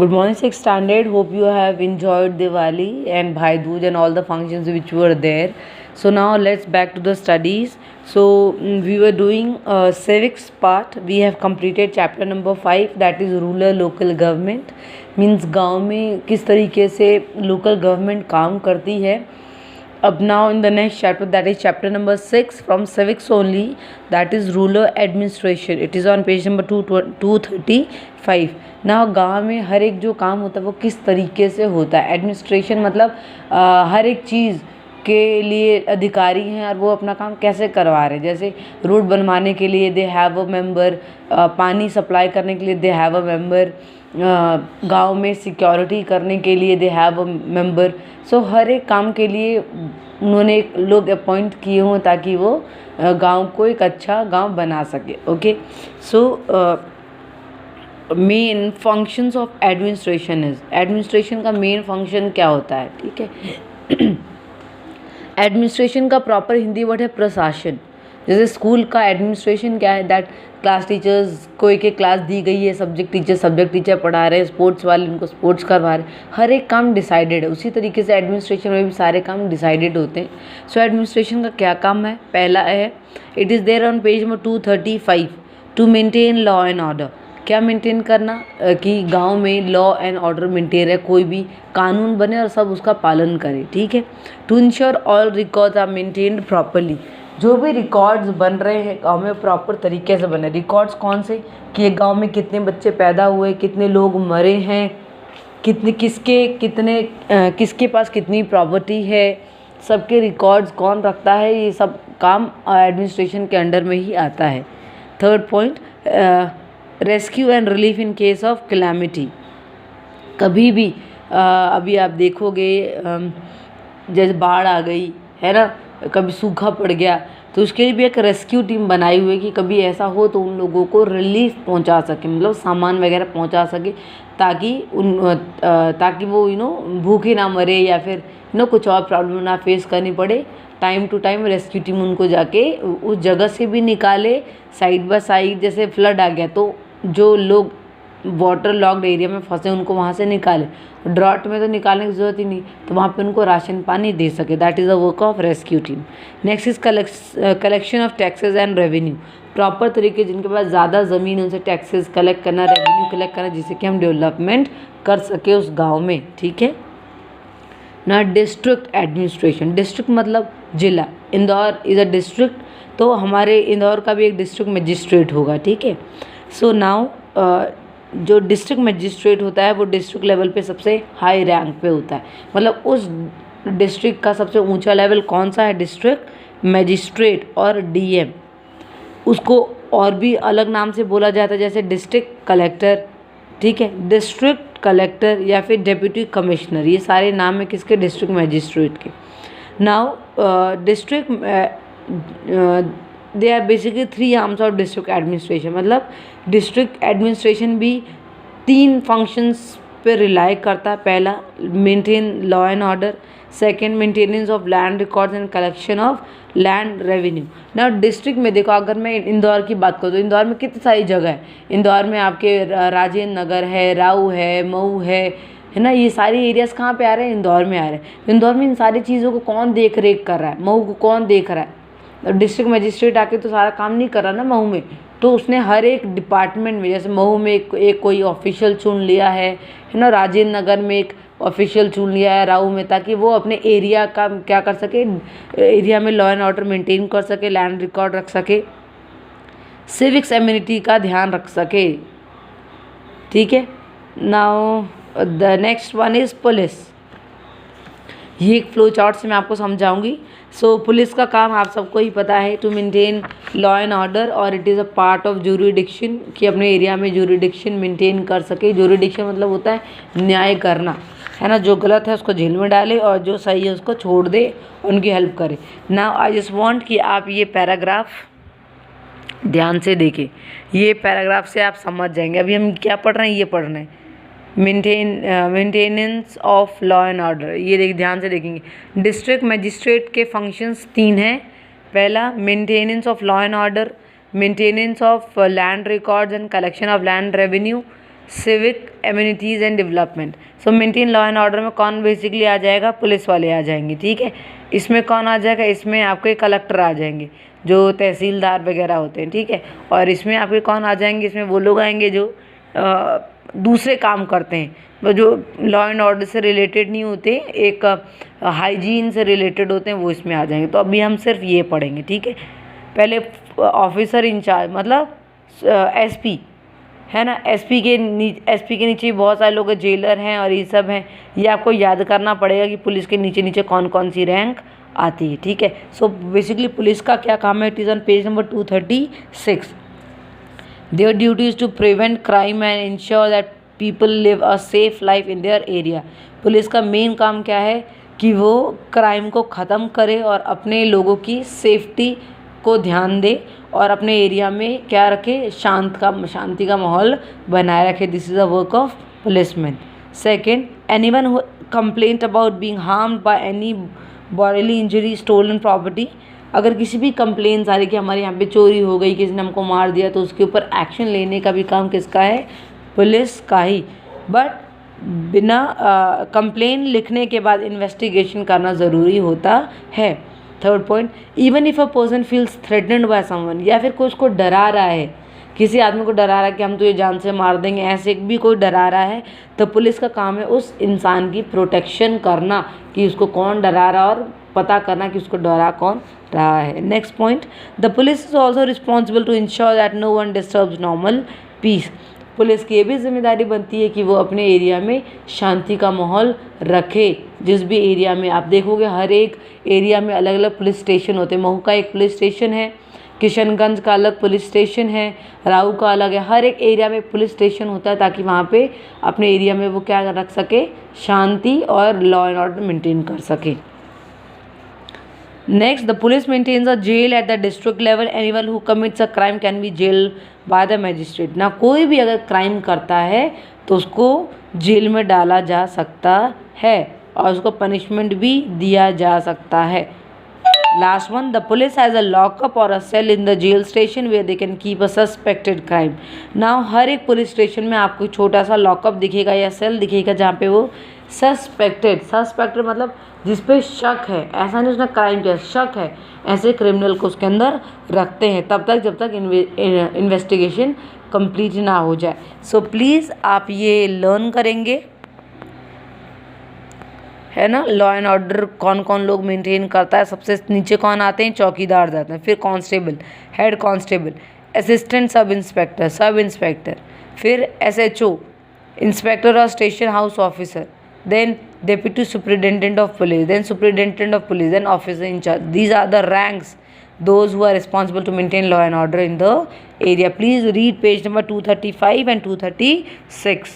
Good morning, sixth standard. Hope you have enjoyed Diwali and Bhai Dooj and all the functions which were there. So now let's back to the studies. So we were doing civics part. We have completed chapter number 5, that is rural local government. Means गांव में किस तरीके से local government काम करती है. Up now in the next chapter, that is chapter number 6 from civics only, that is rural administration. It is on page number 235. now गांव में हर एक जो काम होता है वो किस तरीके से होता है. एडमिनिस्ट्रेशन मतलब हर एक चीज़ के लिए अधिकारी हैं और वो अपना काम कैसे करवा रहे हैं. जैसे रोड बनवाने के लिए दे हैव अ मेंबर, पानी सप्लाई करने के लिए दे हैव अ मेंबर, गांव में सिक्योरिटी करने के लिए दे हैव अ मेंबर. सो हर एक काम के लिए उन्होंने लोग अपॉइंट किए हों ताकि वो गांव को एक अच्छा गांव बना सके. Okay, so main functions of administration is, administration का मेन फंक्शन क्या होता है. ठीक है, एडमिनिस्ट्रेशन का प्रॉपर हिंदी वर्ड है प्रशासन. जैसे स्कूल का एडमिनिस्ट्रेशन क्या है, दैट क्लास टीचर्स को एक एक क्लास दी गई है, सब्जेक्ट टीचर पढ़ा रहे हैं, स्पोर्ट्स वाले उनको स्पोर्ट्स करवा रहे हैं, हर एक काम डिसाइडेड है. उसी तरीके से एडमिनिस्ट्रेशन में भी सारे काम डिसाइडेड होते हैं. सो एडमिनिस्ट्रेशन का क्या काम है, पहला है it is there on page number 235 to maintain law and order. क्या मेंटेन करना, कि गांव में लॉ एंड ऑर्डर मेंटेन रहे, कोई भी कानून बने और सब उसका पालन करें. ठीक है, to ensure all records are maintained properly. जो भी रिकॉर्ड्स बन रहे हैं गांव में प्रॉपर तरीके से बने. रिकॉर्ड्स कौन से, कि एक गांव में कितने बच्चे पैदा हुए, कितने लोग मरे हैं, किसके पास कितनी प्रॉपर्टी है, सबके रिकॉर्ड्स कौन रखता है, ये सब काम एडमिनिस्ट्रेशन के अंडर में ही आता है. Third point, rescue and relief in case of calamity. कभी भी अभी आप देखोगे जैसे बाढ़ आ गई है ना, कभी सूखा पड़ गया, तो उसके लिए भी एक रेस्क्यू टीम बनाई हुई है कि कभी ऐसा हो तो उन लोगों को रिलीफ पहुंचा सके, मतलब सामान वगैरह पहुंचा सके, ताकि वो भूखे ना मरे या फिर कुछ और प्रॉब्लम ना फेस करनी पड़े. Time to time rescue team उनको जाके उस जगह से भी निकाले. साइड बाय साइड जैसे फ्लड आ गया तो जो लोग वाटर लॉक्ड एरिया में फंसे उनको वहाँ से निकाले. ड्रॉट में तो निकालने की ज़रूरत ही नहीं, तो वहाँ पे उनको राशन पानी दे सके. That is the work of rescue team. Next is collection of taxes and revenue. Proper तरीके जिनके पास ज़्यादा ज़मीन उनसे टैक्सेस कलेक्ट करना, रेवेन्यू कलेक्ट करना, जिससे कि हम डेवलपमेंट कर सके उस गाँव में. ठीक है ना. डिस्ट्रिक्ट एडमिनिस्ट्रेशन, डिस्ट्रिक्ट मतलब जिला. इंदौर इज़ अ डिस्ट्रिक्ट, तो हमारे इंदौर का भी एक डिस्ट्रिक्ट मजिस्ट्रेट होगा. ठीक है, सो नाउ जो डिस्ट्रिक्ट मजिस्ट्रेट होता है वो डिस्ट्रिक्ट लेवल पे सबसे हाई रैंक पे होता है. मतलब उस डिस्ट्रिक्ट का सबसे ऊंचा लेवल कौन सा है, डिस्ट्रिक्ट मजिस्ट्रेट. और डीएम उसको और भी अलग नाम से बोला जाता है, जैसे डिस्ट्रिक्ट कलेक्टर. ठीक है, डिस्ट्रिक्ट कलेक्टर या फिर डेप्यूटी कमिश्नर, ये सारे नाम है किसके, डिस्ट्रिक्ट मजिस्ट्रेट के. Now district they are basically 3 arms of district administration. मतलब डिस्ट्रिक्ट एडमिनिस्ट्रेशन भी 3 फंक्शंस पे रिलाई करता है. पहला, maintain law and order. Second, maintenance of land records and collection of land revenue. ना डिस्ट्रिक्ट में देखो, अगर मैं इंदौर की बात करूँ तो इंदौर में कितनी सारी जगह है. इंदौर में आपके राजेंद्र नगर है, राऊ है, मऊ है ना. ये सारे एरियाज़ कहाँ पे आ रहे हैं, इंदौर में आ रहे हैं. इंदौर में इन सारी चीज़ों को कौन देख रेख कर रहा है, मऊ को कौन देख रहा है. डिस्ट्रिक्ट मजिस्ट्रेट आके तो सारा काम नहीं कर रहा ना मऊ में, तो उसने हर एक डिपार्टमेंट में, जैसे मऊ में एक कोई ऑफिशियल चुन लिया है ना, राजेंद्र नगर में एक ऑफिशियल चुन लिया है, राऊ में, ताकि वो अपने एरिया का क्या कर सके, एरिया में लॉ एंड ऑर्डर मेंटेन कर सके, लैंड रिकॉर्ड रख सके, सिविक्स एम्यूनिटी का ध्यान रख सके. ठीक है, now the next one is police. ये एक फ्लो चार्ट से मैं आपको समझाऊंगी. सो पुलिस का काम आप सबको ही पता है, to maintain law and order, और it is a part of jurisdiction, कि अपने एरिया में ज्यूरिडिक्शन मेंटेन कर सके. ज्यूरिडिक्शन मतलब होता है न्याय करना, है ना. जो गलत है उसको जेल में डाले और जो सही है उसको छोड़ दे, उनकी हेल्प करे. नाउ आई जस्ट वांट कि आप ये पैराग्राफ ध्यान से देखें. ये पैराग्राफ से आप समझ जाएंगे. अभी हम क्या पढ़ रहे हैं, ये पढ़ रहे हैं maintenance of law and order. ये ध्यान से देखेंगे. डिस्ट्रिक्ट मजिस्ट्रेट के फंक्शंस 3 हैं. पहला, maintenance of law and order, maintenance of land records and collection of land revenue, civic amenities and development. So maintain law and order में कौन basically आ जाएगा, पुलिस वाले आ जाएंगे, ठीक है। इसमें कौन आ जाएगा, इसमें आपके कलेक्टर आ जाएंगे, जो तहसीलदार वगैरह होते हैं, ठीक है। और इसमें आपके कौन आ जाएंगे, इसमें वो लोग आएंगे जो दूसरे काम करते हैं, वो जो लॉ एंड ऑर्डर से रिलेटेड नहीं होते, एक हाइजीन से रिलेटेड होते हैं, वो इसमें आ जाएंगे। तो अभी हम सिर्फ ये पढ़ेंगे, ठीक है। पहले ऑफिसर इंचार्ज मतलब एसपी है ना, एसपी के नीचे बहुत सारे लोग जेलर हैं और ये सब हैं। ये आपको याद करना पड़ेगा कि पुलिस के नीचे नीचे कौन कौन सी रैंक आती है, ठीक है। सो बेसिकली पुलिस का क्या काम है, it is on page number 236। Their duty is to prevent crime and ensure that people live a safe life in their area. Police का मेन काम क्या है कि वो क्राइम को ख़त्म करे और अपने लोगों की सेफ्टी को ध्यान दे और अपने एरिया में क्या रखे, शांति का माहौल बनाए रखे। This is the work of policeman. Second, anyone who complaint about being harmed by any bodily injury, stolen property. अगर किसी भी कंप्लेंट्स आ रही कि हमारे यहाँ पे चोरी हो गई, किसी ने हमको मार दिया, तो उसके ऊपर एक्शन लेने का भी काम किसका है, पुलिस का ही। बट बिना कंप्लेन लिखने के बाद इन्वेस्टिगेशन करना ज़रूरी होता है। Third point, even if a person feels threatened by someone, या फिर कोई उसको डरा रहा है, किसी आदमी को डरा रहा है कि हम तुझे जान से मार देंगे, ऐसे भी कोई डरा रहा है, तो पुलिस का काम है उस इंसान की प्रोटेक्शन करना कि उसको कौन डरा रहा है और पता करना कि उसको डरा कौन रहा है। Next point, the police is also responsible to ensure that no one disturbs normal peace. Police की ये भी जिम्मेदारी बनती है कि वो अपने एरिया में शांति का माहौल रखे। जिस भी एरिया में आप देखोगे, हर एक एरिया में अलग अलग पुलिस स्टेशन होते हैं। महू का एक पुलिस स्टेशन है, किशनगंज का अलग पुलिस स्टेशन है, राऊ का अलग है। हर एक एरिया में पुलिस स्टेशन होता है ताकि वहाँ पे अपने एरिया में वो क्या रख सके, शांति और लॉ एंड ऑर्डर मेंटेन कर सके। Next, the police maintains a jail at the district level. Anyone who commits a crime can be jailed by the magistrate. ना कोई भी अगर क्राइम करता है तो उसको जेल में डाला जा सकता है और उसको पनिशमेंट भी दिया जा सकता है। Last one, the police has a lockup or a cell in the jail station where they can keep a suspected crime. Now हर एक पुलिस स्टेशन में आपको छोटा सा लॉकअप दिखेगा या सेल दिखेगा जहाँ पे वो सस्पेक्टेड मतलब जिस पे शक है, ऐसा नहीं उसने क्राइम किया, शक है, ऐसे क्रिमिनल को उसके अंदर रखते हैं तब तक जब तक इन्वेस्टिगेशन कंप्लीट ना हो जाए। सो प्लीज़ आप ये लर्न करेंगे, है ना। लॉ एंड ऑर्डर कौन कौन लोग मेंटेन करता है, सबसे नीचे कौन आते हैं, चौकीदार जाते हैं, फिर constable, head constable, assistant sub inspector, फिर SHO, इंस्पेक्टर और station house officer, then deputy superintendent of police, then superintendent of police, then officer in charge. These are the ranks, those who are responsible to maintain law and order in the area. Please read page number 235 and 236.